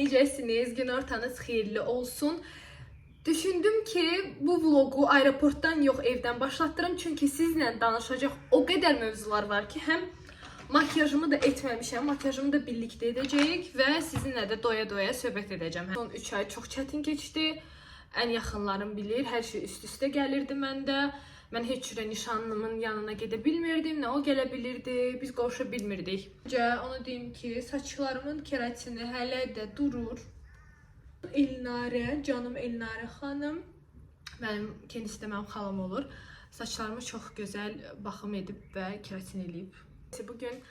necəsiniz? Gün ortanız xeyirli olsun. Düşündüm ki bu vlogu aeroportdan yox evdən başlatdırım. Çünki sizlə danışacaq o qədər mövzular var ki, həm makyajımı da etməmişəm, makyajımı da birlikdə edəcəyik və sizinlə də doya-doya söhbət edəcəm. Son 3 ay çox çətin keçdi. Ən yaxınlarım bilir, hər şey üst-üstə gəlirdi məndə. Mən heç cürə nişanlımın yanına gedə bilmirdim, nə o gələ bilirdi, biz qovuşa bilmirdik. Öncə ona deyim ki, saçlarımın keratini hələ də durur. Elnarə, canım Elnarə xanım, kendisi də mənim xalam olur. Saçlarımı çox gözəl baxım edib və keratin eləyib. Bugün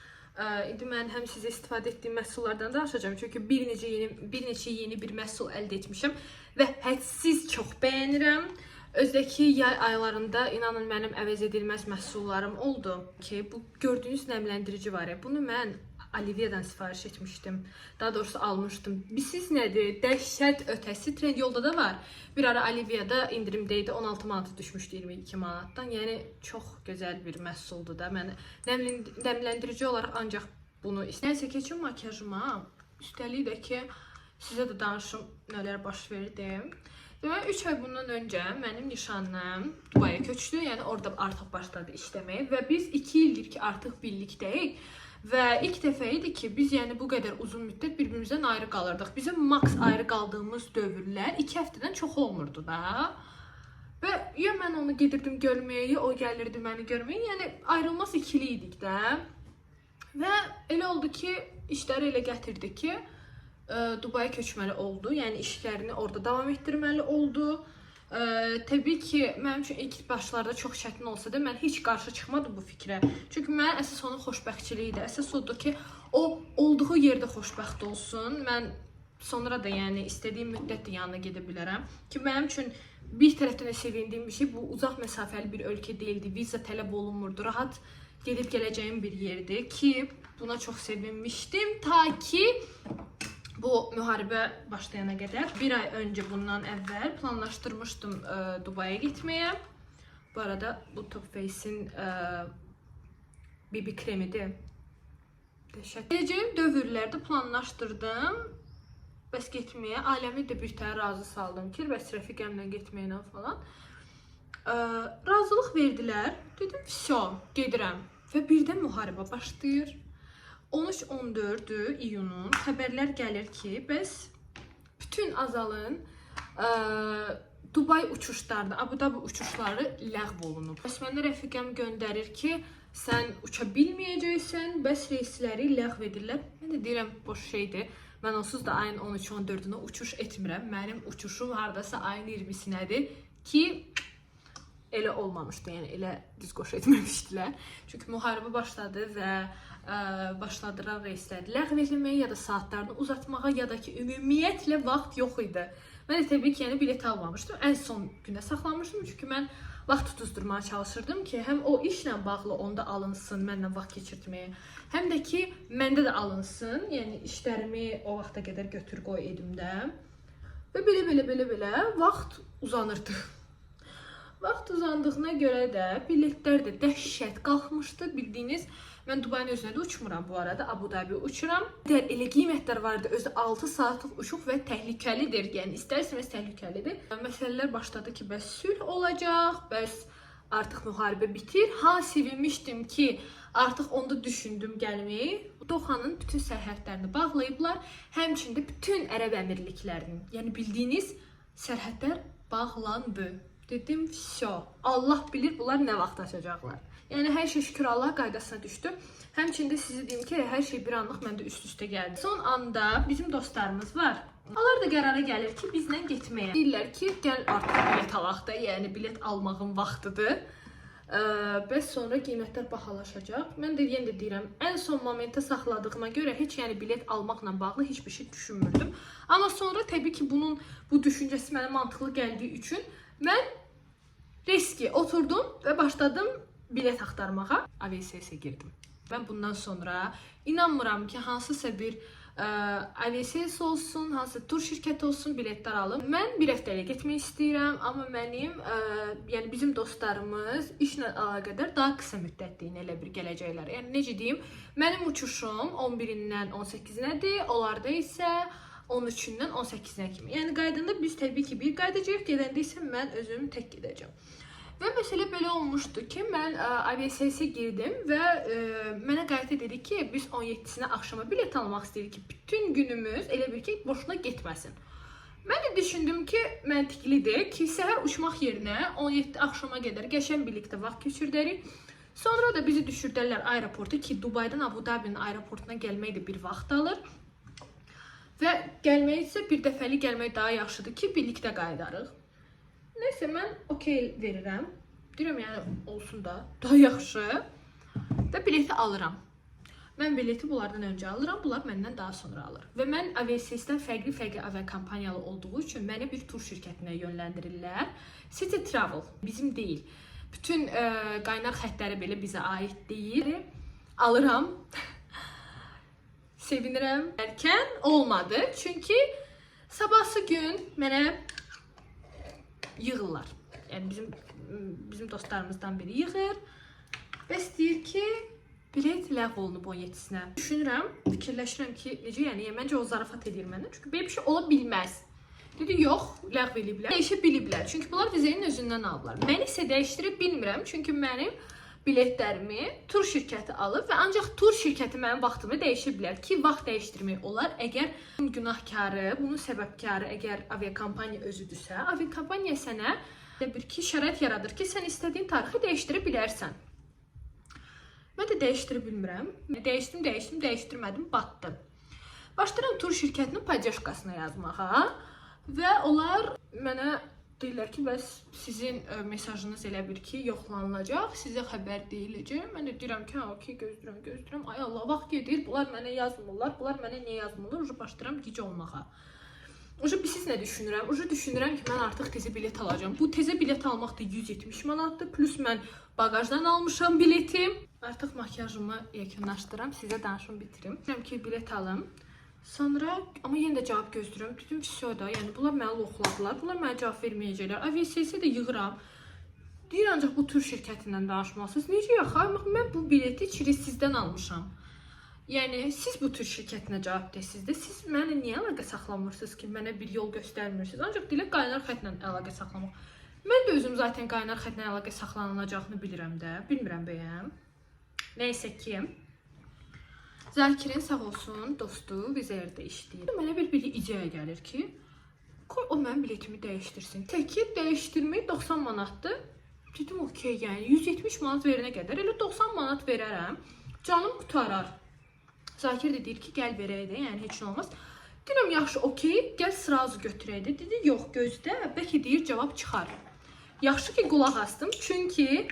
indi mən həm sizə istifadə etdiyim məhsullardan danışacağım. Çünki bir neçə yeni bir məhsul əldə etmişəm və hədsiz çox bəyənirəm. Özdəki yay aylarında inanın mənim əvəz edilməz məhsullarım oldu ki, bu gördüyünüz nəmləndirici var ya, bunu mən Alivia'dan sifariş etmişdim. Daha doğrusu almışdım. Bilirsiniz nədir? Dəhşət ötəsi Trendyolda da var. Bir ara Alivia'da indirimdeydi. 16 manata düşmüşdü 22 manatdan. Yəni çox gözəl bir məhsuldur da. Mən nəmləndirici olaraq ancaq bunu istəyirəm. Keçim makyajıma. Üstəlik də ki, sizə də danışım nələr baş verdi. Deməli 3 ay bundan öncə mənim nişanlım Dubaya köçdü. Yəni orada artıq başladı işləməyə və biz 2 ildir ki, artıq birlikdəyik. Və ilk dəfə idi ki, biz yəni bu qədər uzun müddət bir-birimizdən ayrı qalırdıq. Bizim maks ayrı qaldığımız dövrlər 2 həftədən çox olmurdu da. Və ya mən onu gedirdim görməyə, ya o gəlirdi məni görməyə. Yəni ayrılmaz ikili idik də. Və elə oldu ki, işləri elə gətirdi ki, Dubaya köçməli oldu. Yəni işlərini orada davam etdirməli oldu. Təbii ki, mənim üçün ilk başlarda çox çətin olsa da mən heç qarşı çıxmadım bu fikrə. Çünki mən əsas onun xoşbəxtçiliyi idi. Əsas odur ki, o olduğu yerdə xoşbəxt olsun. Mən sonra da yəni istədiyim müddətdə yanına gedə bilərəm. Ki mənim üçün bir tərəfdən də sevindiyim bir şey, bu uzaq məsafəli bir ölkə deyildi. Viza tələb olunmurdu. Rahat gedib gələcəyim bir yerdir ki, buna çox sevinmişdim. Ta ki bu müharibə başlayana qədər, bir ay öncə bundan əvvəl planlaşdırmışdım Dubaya getməyə. Bu arada bu Too Faced'in BB kremidir. Gələcəyim dövrlərdə planlaşdırdım. Bəs getməyə, ailəmi də bir təhər razı saldım ki, bəs rəfiqəmlə getməklə falan. Razılıq verdilər. Dedim, vəsə, gedirəm. Və birdən müharibə başlayır. 13-14 iyunun xəbərlər gəlir ki, bəs bütün Azalın Dubay uçuşlarını, Abu Dhabi uçuşları ləğv olunub. Bəs mənə rəfiqəm göndərir ki, sən uça bilməyəcəksən, bəs reysləri ləğv edirlər. Mən də deyirəm, boş şeydir. Mən onsuz da ayın 13-14-ünə uçuş etmirəm. Mənim uçuşum haradasa ayın 20-sinədir ki, elə olmamışdı, yəni elə düz qoş etməmişdilər. Çünki müharibə başladı və başladıran reysləri ləğv etməyə ya da saatlarını uzatmağa ya da ki, ümumiyyətlə vaxt yox idi. Mən də təbii ki, yəni bilet almamışdım. Ən son günə saxlamışdım. Çünki mən vaxt tutuzdurmaya çalışırdım ki, həm o işlə bağlı onda alınsın, mənlə vaxt keçirtməyə, həm də ki, məndə də alınsın. Yəni işlərimi o vaxta qədər götür qoy edim də. Və belə vaxt uzanırdı. Vaxt uzandığına görə də biletlər də dəhşət qalxmışdı. Bildiyiniz, mən Dubayın özünə də uçmuram bu arada, Abu Dhabi uçuram. Elə qiymətlər vardı, özü 6 saatlıq uçuq və təhlükəlidir. Yəni istərsəniz təhlükəlidir. Məsələlər başladı ki, bəs sülh olacaq, bəs artıq müharibə bitir. Ha, sevinmişdim ki, artıq onda düşündüm gəlməyi. Dohanın bütün sərhədlərini bağlayıblar. Həmçində bütün Ərəb Əmirliklərinin, yəni bildiyiniz sərhədlər bağlandı. Dedim, vəsə, Allah bilir bunlar nə vaxt açacaqlar. Yəni hər şey şükür Allah qaydasına düşdü. Həmçində sizi deyim ki, hər şey bir anlıq məndə üst-üstə gəldi. Son anda bizim dostlarımız var. Onlar da qərara gəlir ki, bizlə getməyə. Deyirlər ki, gəl artıq bilet alaq da, yəni bilet almağın vaxtıdır. Bəs sonra qiymətlər bahalaşacaq. Mən də yenə də deyirəm, ən son momentə saxladığıma görə heç yəni bilet almaqla bağlı heç bir şey düşünmürdüm. Amma sonra təbii ki, bunun bu düşüncəsi mənə mantıqlı gəldiyi üçün mən riski oturdum və başladım bilet axtarmağa. Aviasiyaya girdim. Mən bundan sonra inanmıram ki, hansısa bir aviasiyası olsun, hansısa tur şirkəti olsun, biletlər alım. Mən bir həftəyə getmək istəyirəm, amma mənim, yəni bizim dostlarımız işlə əlaqədar daha qısa müddətliyin elə bir gələcəklər. Yəni necə deyim, mənim uçuşum 11-dən 18-nədir, onlarda isə 13-dən 18-nə kimi. Yəni qaydanda biz təbii ki bir qaydacağıq, gedəndə isə mən özüm tək gedəcəm. Və məsələ belə olmuşdu ki, mən aviasiyasiya girdim və mənə qayıtı dedi ki, biz 17-sinə axşama bilet almaq istəyirik ki, bütün günümüz elə bir ki, boşuna getməsin. Mən də düşündüm ki, məntiqlidir ki, səhər uçmaq yerinə 17 axşama qədər qəşəng birlikdə vaxt keçirdərik. Sonra da bizi düşürdərlər aeroporta ki, Dubaydan Abu Dhabinin aeroportuna gəlmək də bir vaxt alır. Və gəlmək isə bir dəfəli gəlmək daha yaxşıdır ki, birlikdə qayıdarıq. Nəysə, mən okey verirəm. Deyirəm, yəni olsun da, daha yaxşı. Və bileti alıram. Mən bileti bunlardan öncə alıram, bunlar məndən daha sonra alır. Və mən aviasiyasdan fərqli aviakompaniyalı olduğu üçün məni bir tur şirkətinə yönləndirirlər. City Travel, bizim deyil. Bütün qaynar xətləri belə bizə aid deyil. Alıram. Sevinirəm. Erkən olmadı. Çünki sabahsı gün mənə yığırlar. Yəni bizim dostlarımızdan biri yığır və istəyir ki, bilet ləğv olunub 17-sinə. Düşünürəm, fikirləşirəm ki, necə yəni, məncə o zarafat edir məndən. Çünki belə bir şey ola bilməz. Dedi, yox, ləğv eləyiblər. Dəyişə biliblər. Çünki bunlar vizenin özündən aldılar. Mən isə dəyişdirə bilmirəm. Çünki mənim biletlərimi tur şirkəti alıb və ancaq tur şirkəti mənim vaxtımı dəyişə bilər ki, vaxt dəyişdirmək olar. Əgər bunun günahkarı, bunun səbəbkarı əgər aviakompaniya özüdürsə, aviakompaniya sənə bir ki, şərait yaradır ki, sən istədiyin tarixi dəyişdirə bilərsən. Mən də dəyişdirə bilmirəm. Dəyişdirmədim, batdım. Başlayıram tur şirkətinin podyaşkasına yazmağa və onlar mənə deyirlər ki, bəs sizin mesajınız elə bir ki, yoxlanılacaq, sizə xəbər deyiləcək. Mən də deyirəm ki, okey, gözləyirəm. Ay Allah, vaxt gedir, bunlar mənə yazmırlar, bunlar mənə niyə yazmırlar? Uca başlayıram gic olmağa. Uca siz nə düşünürəm? Uca düşünürəm ki, mən artıq tezə bilet alacağım. Bu tezə bilet almaq da 170 manatdır, plus mən bagajdan almışam bileti. Artıq makyajımı yekunlaşdıram, sizə danışım bitirim. Deyirəm ki, bilet alım. Sonra, amma yenə də cavab gözləyirəm. Dedim ki, da, yəni bunlar mənə loxladılar, bunlar mənə cavab verməyəcəklər. Aviasiyasiya da yığıram. Deyir, ancaq bu tur şirkətindən danışmalısınız. Necə yaxar? Mən bu bileti sizdən almışam. Yəni, siz bu tur şirkətinə cavab desiniz də, siz mənə niyə əlaqə saxlamırsınız ki, mənə bir yol göstərmirsiniz? Ancaq dilə qaynar xətlə əlaqə saxlamaq. Mən də özüm zaten qaynar xətlə əlaqə saxlanılacağını bilirəm də, bilmirəm bəyəm. Nəysə ki, Zakirin sağ olsun, dostu vizerdə işləyir. Mənə bir ideya gəlir ki, qoy o mənim biletimi dəyişdirsin. Təki dəyişdirmək 90 manatdır. Dedim, okey, yəni 170 manat verənə qədər elə 90 manat verərəm. Canım qutarar. Zakir də deyir ki, gəl verək də, yəni heç nə olmaz. Deyirəm, yaxşı, okey, gəl sırazı götürək də. Dedi, yox, gözlə, bəlkə deyir, cavab çıxar. Yaxşı ki, qulaq astım, çünki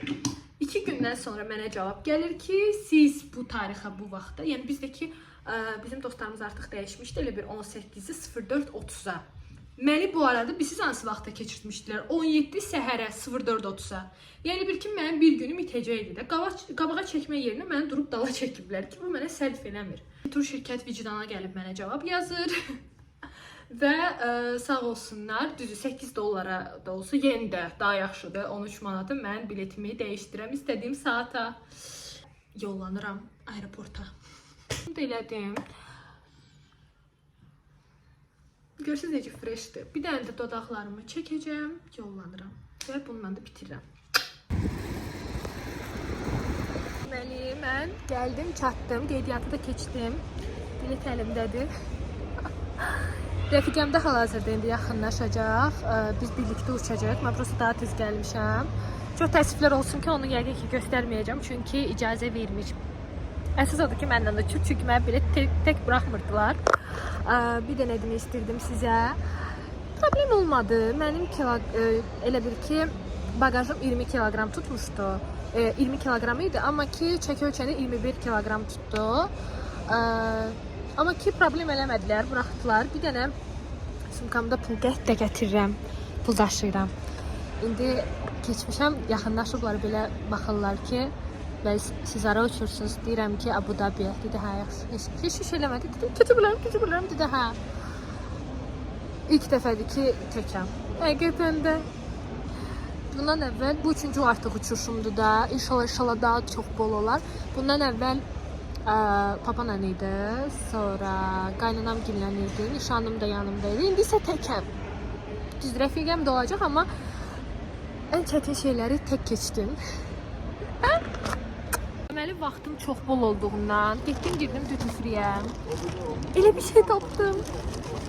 2 gündən sonra mənə cavab gəlir ki, siz bu tarixə, bu vaxtda, yəni bizdəki bizim dostlarımız artıq dəyişmişdi, elə bir 18-i 04:30-a. Məni bu arada siz hansı vaxtda keçirtmişdilər? 17 səhərə 04:30-a. Yəni bir ki, mənim bir günüm itəcəkdi də. Qabağa çəkmə yerinə məni durub dala çəkiblər ki, bu mənə sərf eləmir. Tur şirkət vicdana gəlib mənə cavab yazır. Və sağ olsunlar, düzü 8 dollara da olsa yenə də daha yaxşıdır. 13 manatı mən biletimi dəyişdirəm istədiyim saata. Yollanıram aeroporta. Bunu da elədim. Görürsünüz necə freshdir. Bir dənə də dodaqlarımı çəkəcəm, yollanıram və bununla da bitirirəm. Mən gəldim, çatdım, qeydiyyatı da keçdim. Bilet əlimdədir. Rəfiqəm də hal-hazırda indi yaxınlaşacaq. Biz birlikdə uçacaq. Mən prosta daha tez gəlmişəm. Çox təəssüflər olsun ki, onu yəqin ki göstərməyəcəm, çünki icazə vermir. Əsas odur ki, məndən uçur, çünki mən bilet tək buraxmırdılar. Bir də nə demək istirdim sizə. Problem olmadı. Mənim elə bir ki, bagajım 20 kiloqram tutmuşdu. 20 kiloqram idi, amma ki, çəki ölçəndə 21 kiloqram tutdu. Amma ki, problem eləmədilər, buraxdılar. Bir dənə sumkamda pul də gətirirəm, pul daşıyıram. İndi keçmişəm, yaxınlaşıblar, belə baxırlar ki, siz ara uçursunuz, deyirəm ki, Abu Dhabi. Dedi, hə, yaxşı, heç iş eləmədi. Dedim, keçə bilərəm, dedi, hə. İlk dəfədir ki, təkəm. Həqiqətən də bundan əvvəl, bu üçüncü artıq uçuşumdur da, inşallah daha çox bol olar. Bundan əvvəl Papan idi, sonra qaynanam gillənirdi, nişanlım da yanımdaydı. İndi isə təkəm. Düz rəfiqəm də olacaq, amma ən çətin şeyləri tək keçdim. Deməli, vaxtım çox bol olduğundan girdim duty free-yə. Elə bir şey tapdım.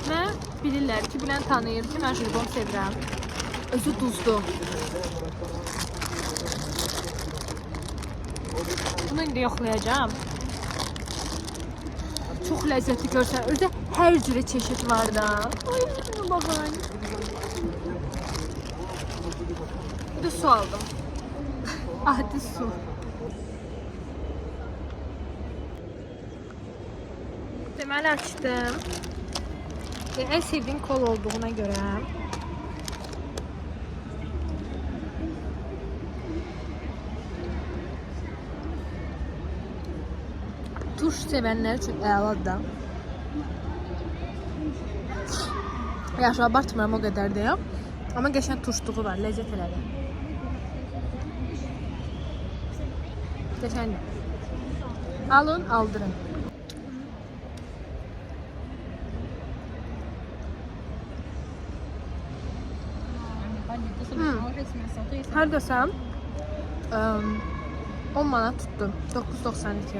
Və bilirlər ki, bilən tanıyır ki, mən jilbon sevirəm. Özü duzlu. Bunu indi yoxlayacağım. Çox ləzzətli görsən. Özü hər cürə çeşid var da. Ay, baxın. Bir de su aldım. Adi su. Deməli açdım. En sevdiğim kol olduğuna göre. Turş sevenler için əladır da. Yaxşı, abartmıram o qədər deyəm. Amma qəşəng turşluğu var, ləzzət elədi. Qəşəng. Alın, aldırın. Hər desəm 10 manat tutdu. 9.92.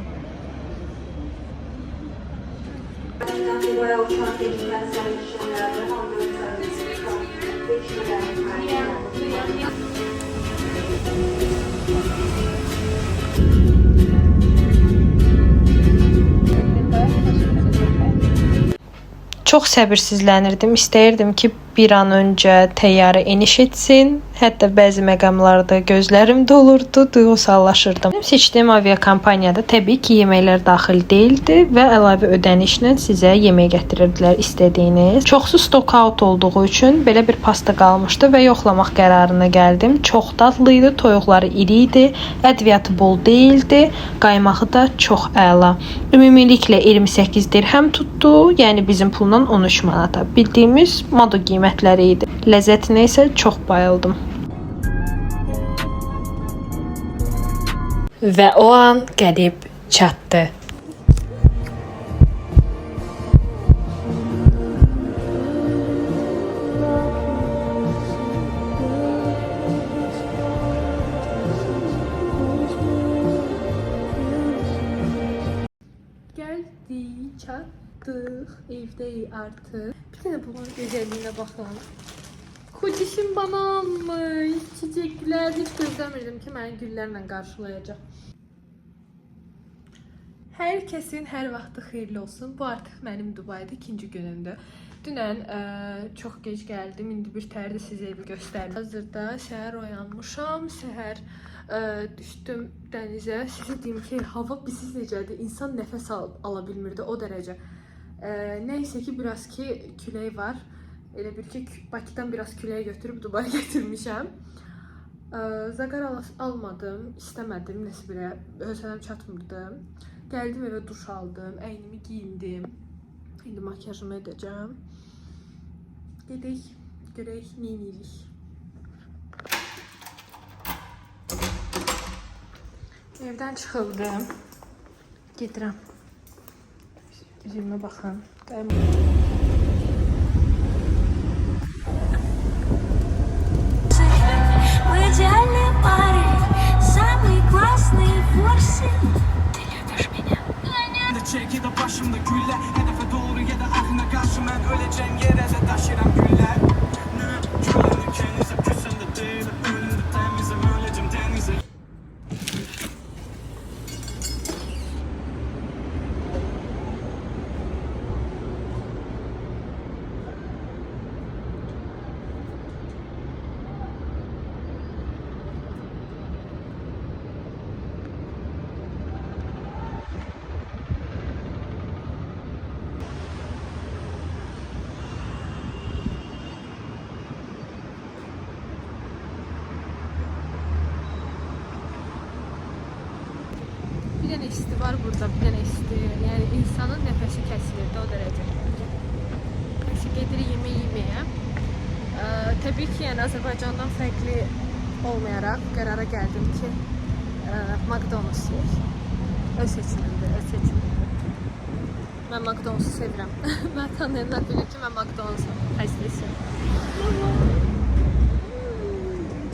Çox səbirsizlənirdim. İstəyirdim ki, bir an öncə təyyarə eniş etsin. Hətta bəzi məqamlarda gözlərim dolurdu, duyğusallaşırdım. Mənim seçdiyim aviakompaniyada təbii ki, yeməklər daxil deyildi və əlavə ödənişlə sizə yemək gətirirdilər istədiyiniz. Çoxsu stock out olduğu üçün belə bir pasta qalmışdı və yoxlamaq qərarına gəldim. Çox dadlı idi, toyuqları iri idi, ədviyyatı bol deyildi, qaymağı da çox əla. Ümumiliklə 28 dirhəm tutdu, yəni bizim pulla 13 manata. Bildiyimiz moda qiymətləri idi. Ləzzətinə isə çox bayıldım. Və o an gəlib çatdı. Geldik, çattık, evdeyiz artık. Bir tane bunun güzelliğine bakın. Kocişim bana almış çiçekler. Hiç gözlemirdim ki beni güllerle karşılayacak. Herkesin her vaxtı xeyirli olsun. Bu artıq mənim Dubayda ikinci günümdür. Dünən çox gec gəldim. İndi bir tərdə sizə evi göstərim. Hazırda səhər oyanmışam. Səhər düşdüm dənizə. Sizə deyim ki, hava bilsiz necədir? İnsan nəfəs ala bilmirdi o dərəcə. Neysə ki, biraz ki külək var. Elə bir ki, Bakıdan biraz küləyə götürüb Dubaya getirmişəm. Zaqar almadım, istəmədim, nəsə belə hövsələm çatmırdı. Gəldim evə duş aldım, əynimi giyindim. İndi makyajımı edəcəm. Gedək, görək, neyinirik. Evdən çıxıldım. Gedirəm. Üzümə baxın. Идеальные пары, самые классные форсы. Ты любишь меня? Çeki de başımda güller, hedefe doğru ya da aklına karşı ben öleceğim yere de taşıram güller. Gülen ülkenize küsen de değil, önünde temizim öleceğim denize. Bir dənə isti var burada, bir dənə isti. Yəni insanın nəfəsi kəsilirdi o dərəcə. Neyse, gedirik yemək yeməyə. Təbii ki, yəni Azərbaycandan fərqli olmayaraq qərara gəldim ki, McDonald's yeyək. Öz seçimimdir, öz seçimimdir. Mən McDonald's-u sevirəm. Mən tanıyanlar bilir ki, mən McDonald's xəstəsiyəm.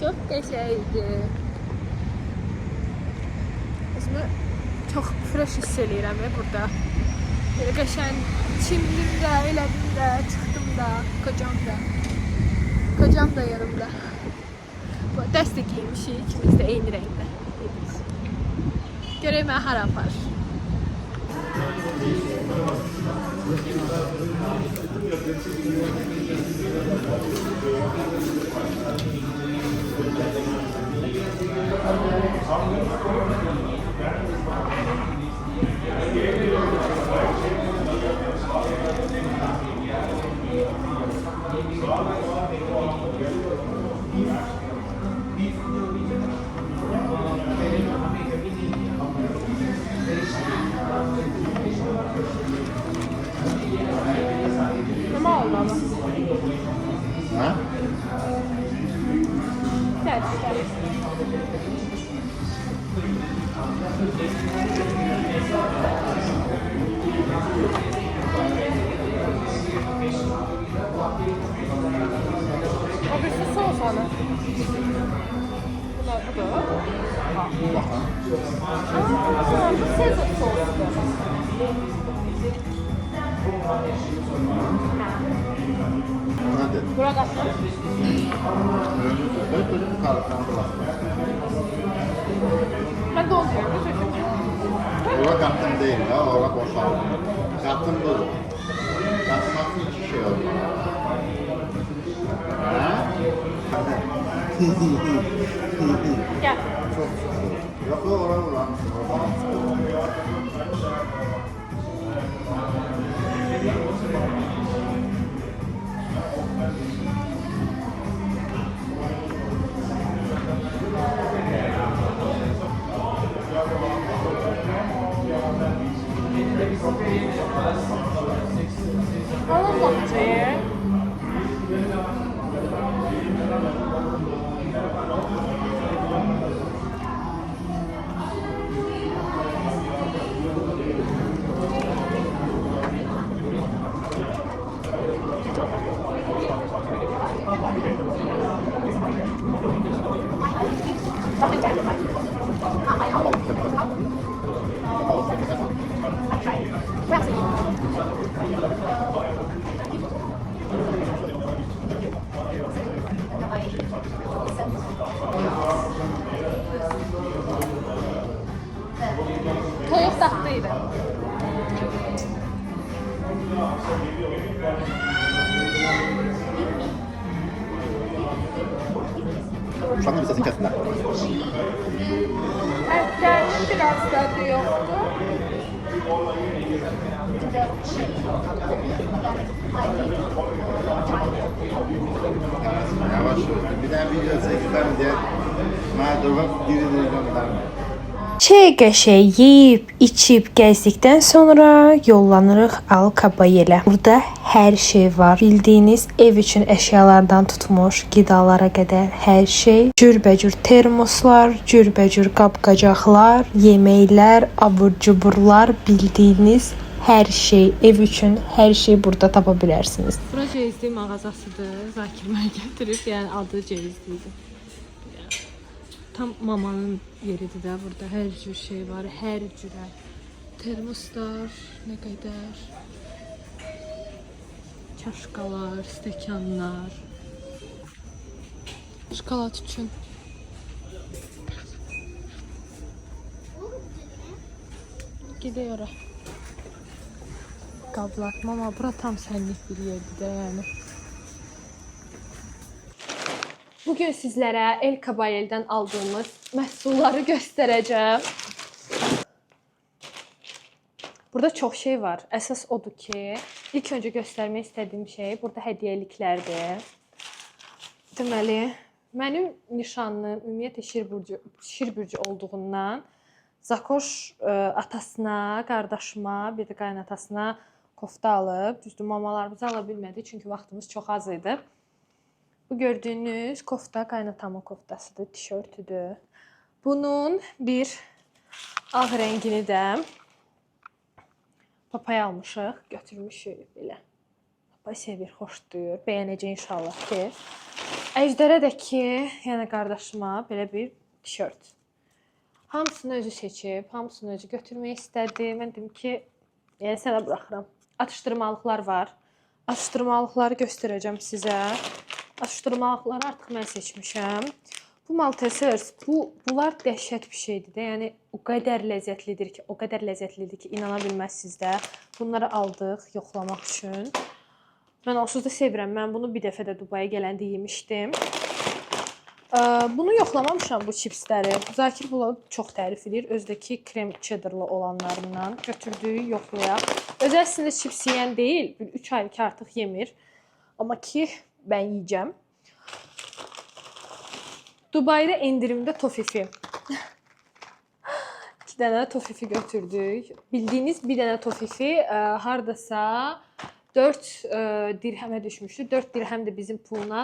Çox qəşəngdir. Özümü çox fresh hiss eləyirəm burada. Belə qəşəng çimdim də, elədim də, çıxdım da, kocam da yanımda. Dəstə giymişik, ikimiz də eyni rəngdə. Görək mən hara apar. Ha? Gel. O birisi sos ana. Bunlar bu da. Bakalım. Bu Sezar sosu. Hadi. Burak atma. Ben dolduruyorum. Ora qatım deyil də, ora boşalır. Qatım budur. Qatmaq iki şey olur. Hə? Gel. Çox sıxır. Yox, ora vurlamışım. Alın bakıcıyı. Toyuq tatlıydı. Uşaqın lisəsini kəsdilər. Erkənin biraz tadı yoktu. Yavaş olsun. Bir dənə video çəkirəm deyə mənə durub diri-diri göndərmir. Çay qəşəng yeyib, içib gəzdikdən sonra yollanırıq Al-Kabayelə. Burada hər şey var. Bildiyiniz ev üçün əşyalardan tutmuş qidalara qədər hər şey. Cürbəcür termoslar, cürbəcür qab-qacaqlar, yeməklər, abur-cuburlar, bildiyiniz hər şey, ev üçün hər şey burada tapa bilərsiniz. Bura cevizli mağazasıdır. Zakir mənə gətirib, yəni adı cevizlidir. Tam mamanın yeridir də burada. Hər cür şey var, hər cürə. Termoslar, nə qədər. Çaşkalar, stəkanlar. Şokolad üçün. Gidiyor ora. Qablar. Mama, bura tam sənlik bir yerdir də, yəni. Bugün sizlərə El Kabayel'dən aldığımız məhsulları göstərəcəm. Burada çox şey var. Əsas odur ki, ilk öncə göstərmək istədiyim şey burada hədiyyəliklərdir. Deməli, mənim nişanlım ümumiyyətlə Şirbürcü olduğundan Zakoş atasına, qardaşıma, bir də qaynatasına kofta alıb. Düzdür, mamalarımızı ala bilmədik çünki vaxtımız çox az idi. Bu gördüyünüz kofta qaynatamın koftasıdır, tişörtüdür. Bunun bir Ağ rəngini də papaya almışıq, götürmüşük belə. Papaya sevir, xoşdur. Bəyənəcək inşallah ki. Əjdərə də ki, yəni qardaşıma belə bir tişört. Hamısını özü seçib, hamısını özü götürmək istədi. Mən dedim ki, yəni sənə buraxıram. Atışdırmalıqlar var. Atışdırmalıqları göstərəcəm sizə. Atışdırmalıqları artıq mən seçmişəm. Bu Maltesers, bunlar dəhşət bir şeydir də. Yəni o qədər ləzzətlidir ki, inana bilməzsiniz də. Bunları aldıq yoxlamaq üçün. Mən onsuz da sevirəm. Mən bunu bir dəfə də Dubaya gələndə yemişdim. Bunu yoxlamamışam bu chipsləri. Zakir bunu çox tərif edir. Özdəki krem cheddarlı olanlarından götürdüyü yoxlayaq. Öz əslində chips yeyən deyil. 3 ay ki artıq yemir. Amma ki mən yeyəcəm. Dubayda endirimdə tofifi. 2 dənə tofifi götürdük. Bildiyiniz bir dənə tofifi hardasa 4 dirhəmə düşmüşdü. 4 dirhəm də bizim pulla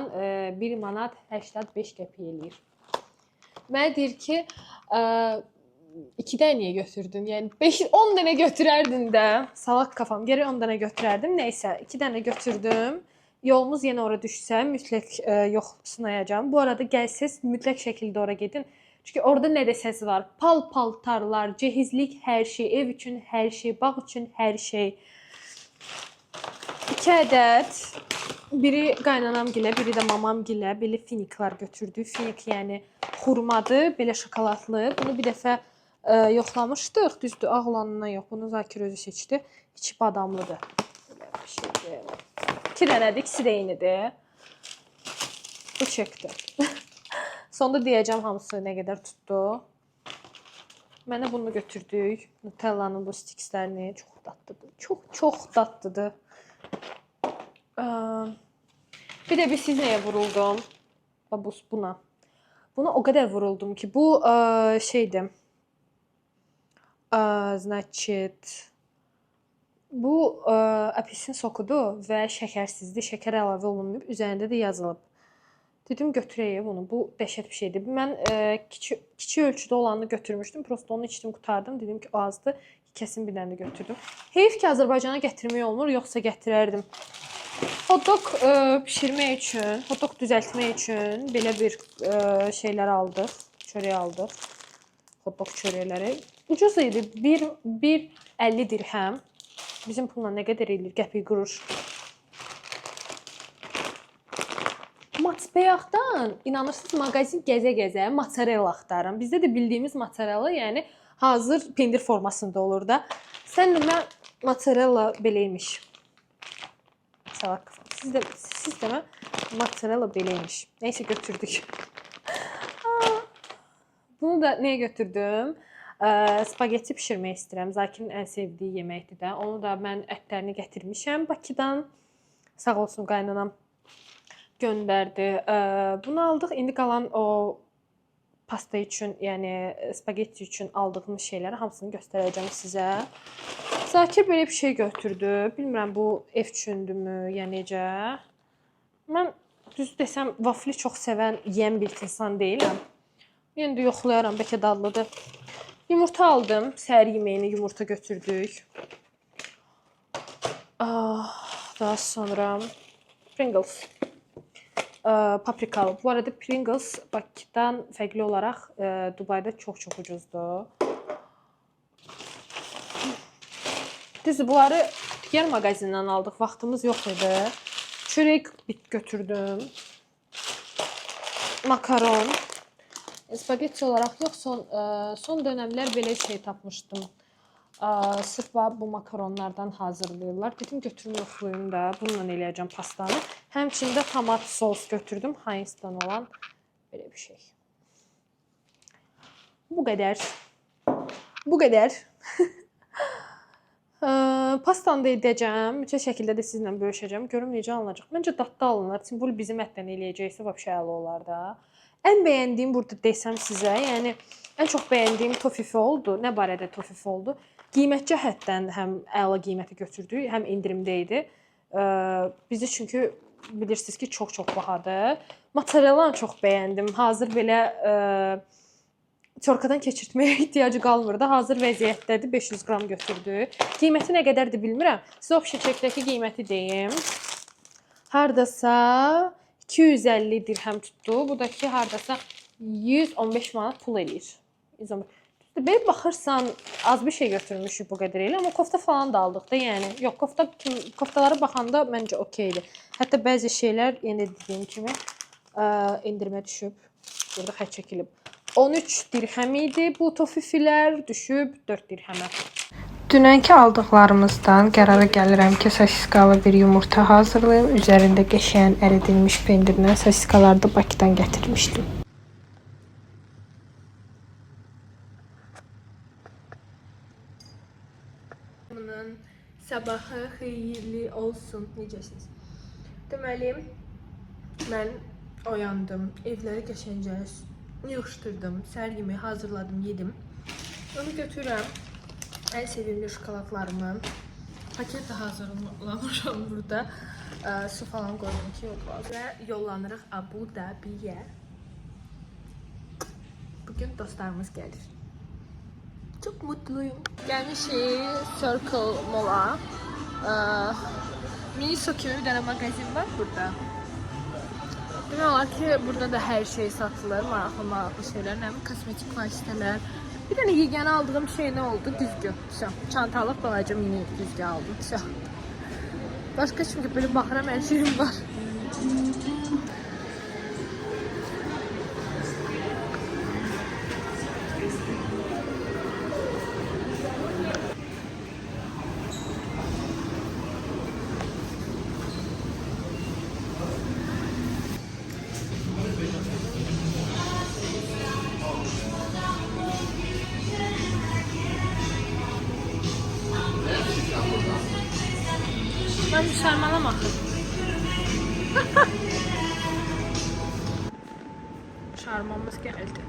1 manat 85 qəpik eləyir. Mənə deyir ki, 2 dənə niyə götürdün? Yəni 10 dənə götürərdin də. Salaq kafam. Gərək 10 dənə götürərdim. Nəysə, 2 dənə götürdüm. Yolumuz yenə ora düşsə, mütləq yoxlayacağam. Bu arada gəlsəz, mütləq şəkildə ora gedin. Çünki orada nə desəz var? Paltarlar, cehizlik, hər şey, ev üçün hər şey, bağ üçün hər şey. 2 ədəd, biri qaynanamgilə, biri də mamamgilə belə finiklar götürdü. Finik yəni xurmadır, belə şokoladlı. Bunu bir dəfə yoxlamışdıq. Düzdür, ağ olanından yox. Bunu Zakir özü seçdi. İçi badamlıdır. Belə bir şeydir. 2 dənədir, ikisi də eynidir. Bu çəkdir. Sonda deyəcəm hamısı nə qədər tutdu. Mənə bunu götürdük. Nutellanın bu stikslərini. Çox dadlıdır. Çox dadlıdır. Bir də siz nəyə vuruldum? Buna. Buna o qədər vuruldum ki, bu şeydir. Значит, bu apelsin sokudur və şəkərsizdir. Şəkər əlavə olunmayıb. Üzərində də yazılıb. Dedim götürəyim bunu. Bu dəhşət bir şeydir. Mən kiçik ölçüdə olanını götürmüşdüm. Prosta onu içdim, qutardım. Dedim ki, o azdır. Kəsin bir dənə də götürdüm. Heyf ki, Azərbaycana gətirmək olmur, yoxsa gətirərdim. Hot-dog pişirmək üçün, hot-dog düzəltmək üçün belə bir şeylər aldıq. Çörək aldıq. Hot-dog çörəkləri. Ucuz idi. 1.50 dirhəm. Bizim pulla nə qədər eləyir? Qəpik quruş. Matbəyaqdan, inanırsınız, mağazin gəzə-gəzə mozzarella axtarım. Bizdə də bildiyimiz mozzarella, yəni hazır pendir formasında olur da. Sən demə mozzarella beləymiş. Salak. Siz demə mozzarella beləymiş. Nəysə götürdük. Bunu da nəyə götürdüm? Spagetti bişirmək istəyirəm. Zakirin ən sevdiyi yeməkdir də. Onu da mən ətlərini gətirmişəm Bakıdan. Sağ olsun qaynanam göndərdi. Bunu aldıq. İndi qalan o pasta üçün, yəni spagetti üçün aldığımız şeyləri hamısını göstərəcəm sizə. Zakir belə bir şey götürdü. Bilmirəm bu ev üçündürmü, ya necə. Mən düz desəm vafli çox sevən, yeyən bir insan deyiləm. Yəni də yoxlayaram, bəlkə dadlıdır. Yumurta aldım. Səhər yeməyini yumurta götürdük. Daha sonra Pringles. Paprikalı. Bu arada Pringles Bakıdan fərqli olaraq Dubayda çox ucuzdur. Düzdür, bunları digər mağazindən aldıq. Vaxtımız yox idi. Çörək götürdüm. Makaron. Spagetti olaraq yox, son dönəmlər belə şey tapmışdım. Sırf bu makaronlardan hazırlayırlar. Dedim götürüm yoxlayım da. Bununla eləyəcəm pastanı. Həmçində tomat sos götürdüm. Heinz'dan olan belə bir şey. Bu qədər. Bu qədər. Pastanı da edəcəm. Mütləq şəkildə də sizlə bölüşəcəm. Görüm necə alınacaq. Məncə dadda alınır. Simbol bizim ətdən eləyəcəksə vəbşə əla olar da. Ən bəyəndiyim burada desəm sizə, yəni ən çox bəyəndiyim tofifi oldu. Nə barədə tofifi oldu? Qiymət cəhətdən həm əla qiyməti götürdük, həm endirimdə idi. Bizi çünki bilirsiniz ki, çox bahadır. Mozzarellanı çox bəyəndim. Hazır belə çorkadan keçirtməyə ehtiyacı qalmırdı. Hazır vəziyyətdədir. 500 qram götürdü. Qiyməti nə qədərdir bilmirəm. Sizə o şişəkdəki qiyməti deyim. Hardasa 250 dirhəm tutdu. Bu da ki hardasa 115 manat pul eləyir. Belə baxırsan az bir şey götürmüşük bu qədər elə, amma kofta falan da aldıq da, yəni. Yox, koftalara baxanda məncə okeydir. Hətta bəzi şeylər yenə dediyim kimi endirmə düşüb. Burada xətt çəkilib. 13 dirhəm idi bu tofifilər, düşüb 4 dirhəmə. Dünənki aldıqlarımızdan qərara gəlirəm ki, sosiskalı bir yumurta hazırlayım. Üzərində qəşəng əridilmiş pendirlə sosiskaları da Bakıdan gətirmişdim. Bunun sabahı xeyirli olsun. Necəsiniz? Deməli, mən oyandım, evləri qəşəngcə yığışdırdım, səhər yeməyi hazırladım, yedim. Onu götürürəm. Ən sevimli şokoladlarımı. Paket də hazırlamışam burada. Su falan qoydum ki, yoxlar. Və yollanırıq Abu Dhabiyə. Bugün dostlarımız gəlir. Çok mutluyum. Gəlmişik Circle Mall'a. Miniso kimi bir dənə mağazin var burada. Demək olar ki, burada da hər şey satılır. Maraqlı şeylər, nə kosmetik vasitələr. Bir dənə yeganə aldığım şey nə oldu? Düzgü. Çantalıq balaca mini düzgü aldım. Başqa çünki belə baxıram, hər şeyim var. Ben müsəlmanam axı. Şarmamız gəldi.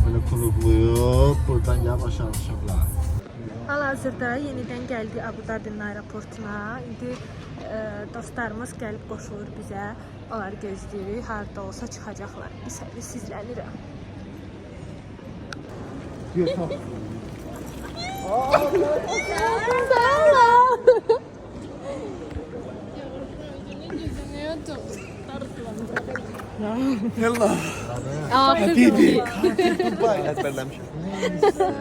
Böyle kurukluyup buradan yavaş alışıblar. Hal-hazırda yenidən gəldik Abu Dhabi'nin aeroportuna. İndi dostlarımız gəlib qoşulur bizə. Onları gözləyirik. Harda olsa çıxacaqlar. Biz səbirsizlənirəm. Yallah. Habibi. Goodbye. Ezberlemişim.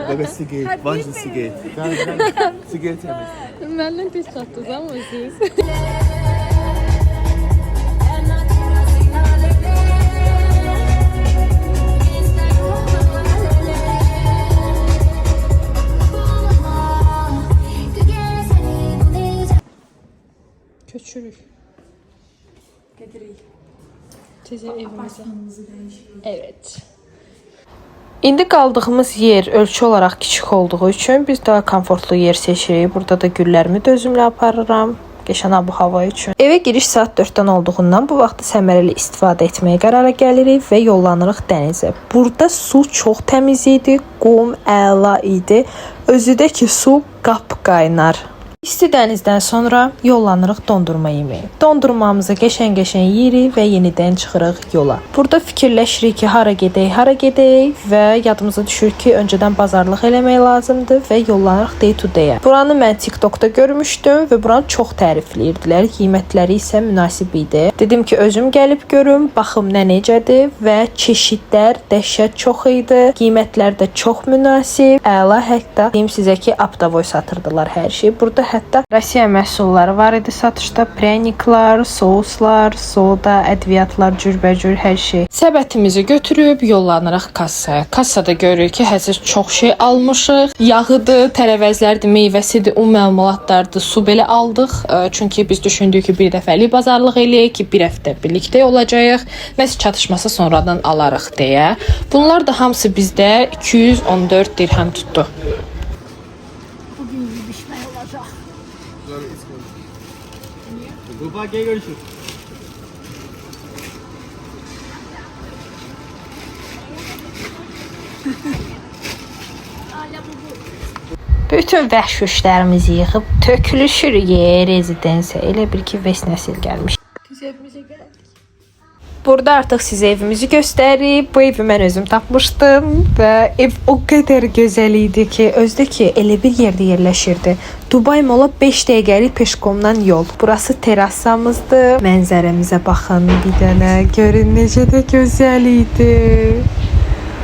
Bebe sigaret. Vanjlı sigaret. Sigaret yemek. Məndən tez çatdınız ama siz. Köçürük. Tezə evimizə. Evet. İndi qaldığımız yer ölçü olaraq kiçik olduğu üçün biz daha komfortlu yer seçirik. Burada da güllərimi də özümlə aparıram. Qəşəng hava üçün. Evə giriş saat 4-dən olduğundan bu vaxtı səmərəli istifadə etməyə qərara gəlirik və yollanırıq dənizə. Burada su çox təmiz idi, qum əla idi. Özü də ki su qapqaynar. İsti dənizdən sonra yollanırıq dondurma yeməyə. Dondurmamızı qəşəng-qəşəng yeyirik və yenidən çıxırıq yola. Burada fikirləşirik ki, hara gedək və yadımıza düşür ki, öncədən bazarlıq eləmək lazımdır və yollanırıq day to day-ə. Buranı mən TikTokda görmüşdüm və buranı çox tərifləyirdilər. Qiymətləri isə münasib idi. Dedim ki, özüm gəlib görüm, baxım nə necədir və çeşidlər dəhşət çox idi. Qiymətlər də çox münasib, əla, hətta deyim sizə ki, aptavoy satırdılar hər şey. Burada hətta Rusiya məhsulları var idi satışda. Pryaniklar, souslar, soda, ədviyyatlar, cürbəcür hər şey. Səbətimizi götürüb yollanırıq kassaya. Kassada görürük ki, həzir çox şey almışıq. Yağıdır, tərəvəzlərdir, meyvəsidir, məlumatlardır, su belə aldıq. Çünki biz düşündük ki, bir dəfəlik bazarlıq eləyək ki, bir həftə birlikdə olacağıq və çatışmasa sonradan alarıq deyə. Bunlar da hamısı bizdə 214 dirhəm tutdu. Bugün yiyişmək olacaq. Dubai'ye görüşürüz. Bütün vəhşuşlarımızı yığıb tökülüşürük rezidensiya. Elə bir ki, Vesnəsil gəlmiş. Biz evimizə gəldik. Burada artıq sizə evimizi göstərib. Bu evi mən özüm tapmışdım və ev o qədər gözəl idi ki, özdə ki, elə bir yerdə yerləşirdi. Dubai Mola 5 dəqiqəlik peşkomdan yol. Burası terrasamızdır. Mənzərəmizə baxın bir dənə. Görün necə də gözəl idi.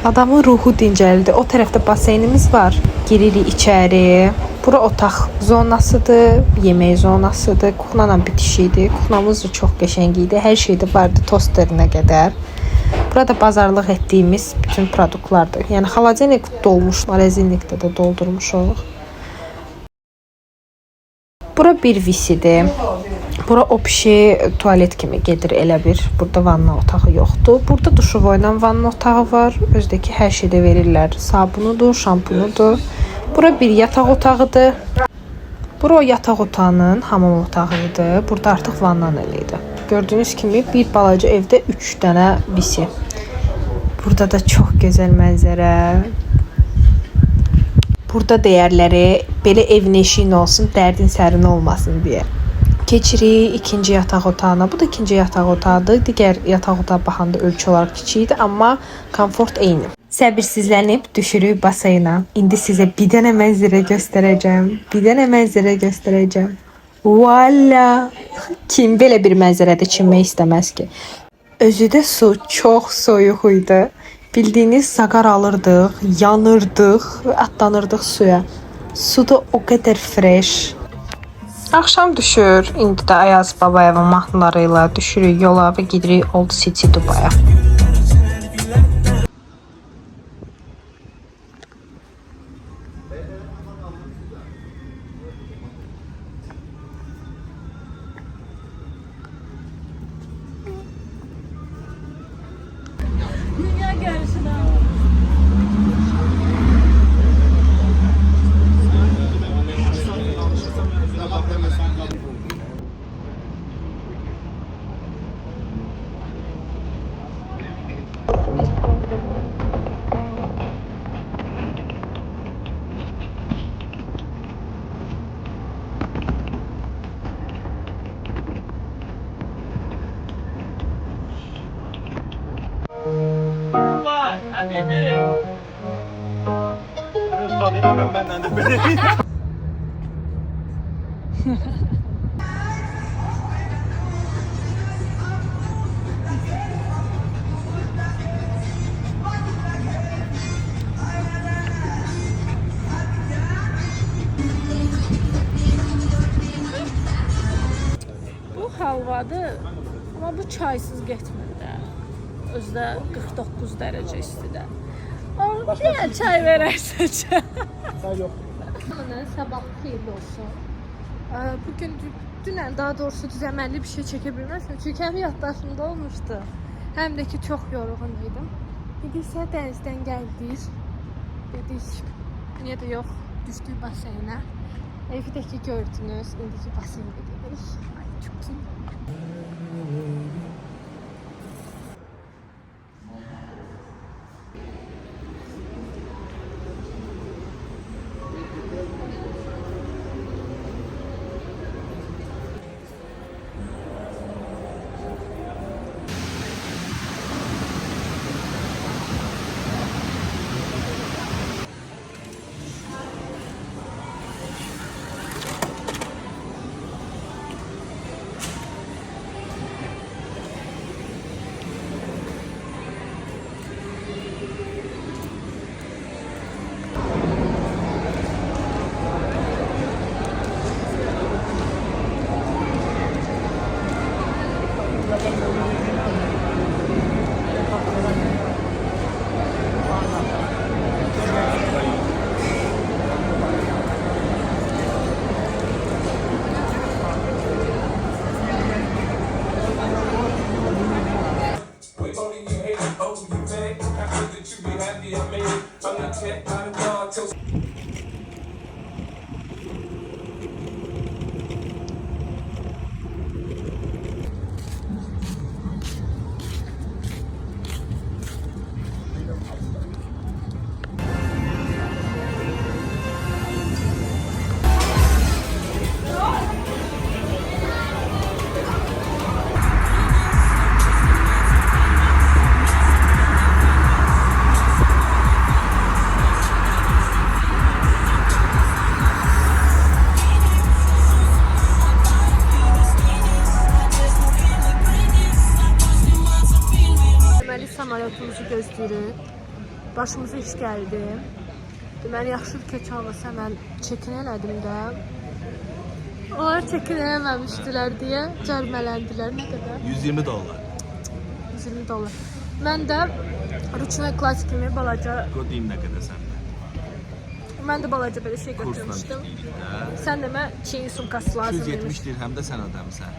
Adamın ruhu dincəldi. O tərəfdə baseynimiz var. Giririk içəri. Bura otaq zonasıdır, yemək zonasıdır. Kuxnayla bitiş idi. Kuxnamız da çox qəşəng idi. Hər şey də vardı tosterinə qədər. Burada bazarlıq etdiyimiz bütün produktlardır. Yəni xaladenik dolmuş, marazinlikdə də doldurmuşuq. Bura bir visidir. Bura opşi tualet kimi gedir elə bir. Burada vanna otağı yoxdur. Burada duşuvoyla vanna otağı var. Özdəki hər şeydə verirlər. Sabunudur, şampunudur. Bura bir yataq otağıdır. Bura o yataq otağının hamam otağıdır. Burada artıq vannan eləydi. Gördüyünüz kimi bir balaca evdə 3 dənə visi. Burada da çox gözəl mənzərə. Burada deyərləri belə evin eşiyin olsun, dərdin sərin olmasın deyə. Keçirik ikinci yataq otağına. Bu da ikinci yataq otağıdır. Digər yataq otağı baxanda ölçü olaraq kiçik idi, amma komfort eyni. Səbirsizlənib düşürük basayına. İndi sizə bir dənə mənzərə göstərəcəm. Bir dənə mənzərə göstərəcəm. Valla! Kim belə bir mənzərədə çimmək istəməz ki? Özü də su çox soyuq idi. Bildiyiniz zaqar alırdıq, yanırdıq və atlanırdıq suya. Su da o qədər fresh. Axşam düşür. İndi də Ayaz Babayevin mahnıları ilə düşürük yola və gidirik Old City Dubai'ya. Dünya görüşüne. Benden de böyle. Bu halvadır, amma bu çaysız getmir də. Özdə 49 dərəcə istidə. Amma bir çay verərsə çay. Sabah xeyirli olsun. Bugün dünən daha doğrusu düzəməlli bir şey çəkə bilməzdim. Çünki həm yaddaşımda olmuşdu. Həm də ki çox yorğun idim. İndi isə dənizdən gəldik. Dedik, niyə də yox, düşdük baseynə. Evi də ki gördünüz, indiki baseynə gedirik. Ay, çox iyi. samolyotumuzu gözləyirik. Başımıza iş gəldi. Deməli, yaxşı bir keç almasa mən çekin elədim də. Onlar çekin eləməmişdilər deyə cərmələndilər. Nə qədər? $120. 120 dollar. Mən də Ruchnoy Classic kimi balaca, Kodayım nə qədər səndə? mən də balaca belə şey Kursla götürmüşdüm. işləyir də. Sən demə çiyin sumkası lazım 270 dirhəm də sən ödəmisən.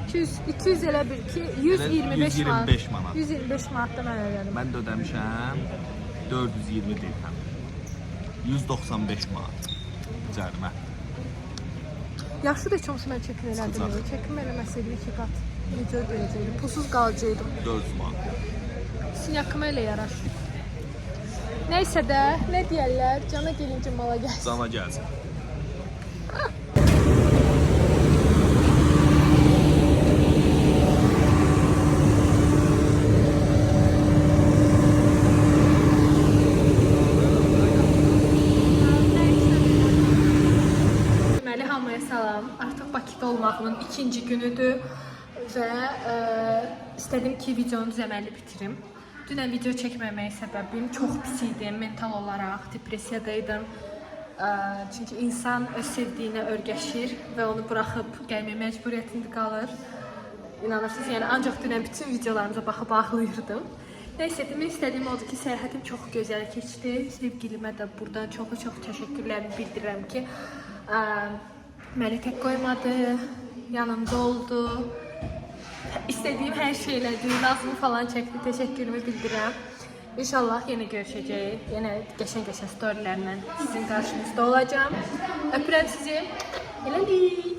200 elə bir ki 125 manat. 125 manat. 125 manatda mən ödədim. Mən də ödəmişəm 420 dirhəm. 195 manat. Cərimə. Yaxşı da heç olmasa mən çekin elədim. Sıcaq. Çekim eləməsəydim 2 qat. Necə ödəyəcəkdim? Pulsuz qalacaqdım. 400 manat. Sinyakıma elə yaraşır. Neysə də, nə deyərlər? Cana gəlincə mala gəlsin. Cana gəlsin. Deməli, hamıya salam. Artıq Bakıda olmağımın ikinci günüdür və istədim ki, videonu düzəməlli bitirim. Dünən video çəkməməyə səbəbim çox pis idi, mental olaraq depressiyadaydım. Çünki insan öz sevdiyinə örgəşir və onu buraxıb gəlməyə məcburiyyətində qalır. İnanırsınız, yəni ancaq dünən bütün videolarımıza baxıb ağlayırdım. Nəysə, demək istədiyim odur ki, səyahətim çox gözəl keçdi. Sevgilimə də buradan çox təşəkkürlərimi bildirirəm ki, məni tək qoymadı, yanımda oldu. İstədiyim hər şey elədi, lazımı falan çəkdi, təşəkkürümü bildirirəm. İnşallah yenə görüşəcəyik, yenə qəşəng storylərlə sizin qarşınızda olacağım. Öpürəm sizi. Eləlik.